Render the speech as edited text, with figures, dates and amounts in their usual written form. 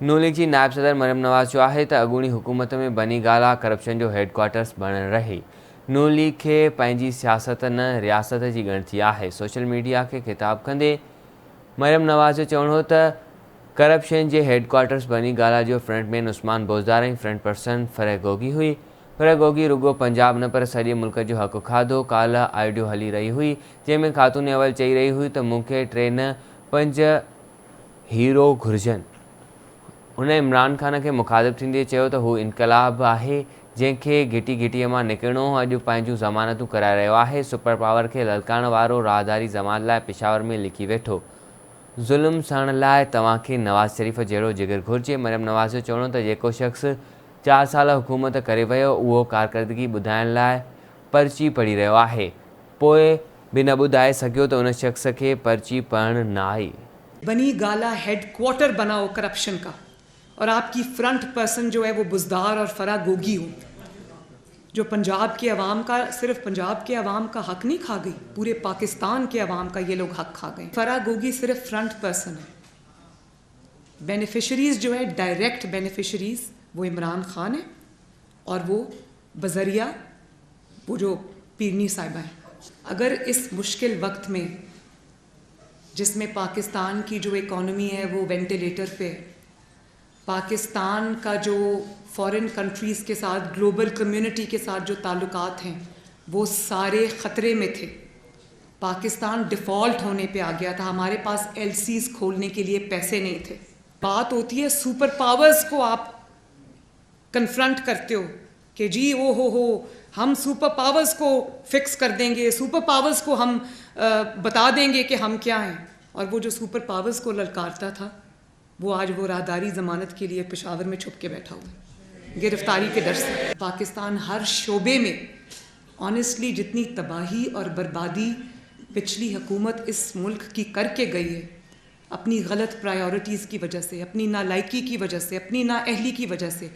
नून league जी नायब सदर मरियम नवाज़ चयो आहे त अॻूणी हुकूमत में बनी गाला करप्शन जो हेडक्वार्टर्स बणणु रही। नून लीग खे पंहिंजी सियासत न रियासत जी ॻणिती आहे। सोशल मीडिया खे ख़िताब कंदे मरियम नवाज़ जो चवणो हो त करप्शन जे हेडक्वार्टर्स बनी गाला जो फ्रंटमैन उस्मान बोज़दार ऐं फ्रंट पर्सन फरह गोगी हुई। फरह गोगी रुगो पंजाब न पर सॼे मुल्क जो हक़ खाधो। काल्ह आडियो हली रही हुई जंहिंमें ख़ातून अवल चई रही हुई त मूंखे 3 न 5 हीरो घुरिजनि। हुन इमरान ख़ान खे मुखातिब थींदे चयो त हू इनक़लाब आहे जंहिंखे घिटी घिटीअ मां निकिरणो अॼु पंहिंजूं ज़मानतूं कराए रहियो आहे। सुपर पावर खे ललकारण वारो राहदारी ज़मानत लाइ पेशावर में लिखी वेठो। ज़ुल्म सहण लाइ तव्हांखे नवाज़ शरीफ़ जहिड़ो जिगर घुरिजे। मरियम नवाज़ जो चवणो त जेको शख़्स 4 साल हुकूमत करे वियो उहो कारकर्दगी ॿुधाइण लाइ पर्ची पढ़ी रहियो आहे, पोइ बि न ॿुधाए सघियो त उन शख़्स खे पर्ची पढ़णु न आई। बनी गाला हेडक्वार्टर बना हो करप्शन का, और आपकी फ्रंट पर्सन जो है वो बुज़दार और फराह गोगी हो, जो पंजाब के अवाम का, सिर्फ पंजाब के अवाम का हक नहीं खा गई, पूरे पाकिस्तान के अवाम का ये लोग हक खा गए। फराह गोगी सिर्फ फ्रंट पर्सन है। बेनिफिशरीज़ जो है, डायरेक्ट बेनिफिशरीज़ वो इमरान खान है और वो बजरिया वो जो पीरनी साहिबा हैं। अगर इस मुश्किल वक्त में जिसमें पाकिस्तान की जो इकॉनमी है वो वेंटिलेटर पे है, पाकिस्तान का जो फॉरेन कंट्रीज़ के साथ, ग्लोबल कम्युनिटी के साथ जो ताल्लुकात हैं वो सारे ख़तरे में थे, पाकिस्तान डिफ़ॉल्ट होने पे आ गया था, हमारे पास एलसीज़ खोलने के लिए पैसे नहीं थे। बात होती है सुपर पावर्स को आप कन्फ्रंट करते हो कि जी हो हम सुपर पावर्स को फिक्स कर देंगे, सुपर पावर्स को हम बता देंगे कि हम क्या हैं, और वो जो सुपर पावर्स को ललकारता था वो आज वो राहदारी ज़मानत के लिए पेशावर में छुप के बैठा हुआ है गिरफ्तारी के डर से। पाकिस्तान हर शोबे में ऑनेस्टली जितनी तबाही और बर्बादी पिछली हुकूमत इस मुल्क की करके गई है, अपनी गलत प्रायोरिटीज़ की वजह से, अपनी नालायकी की वजह से, अपनी नाअहली की वजह से,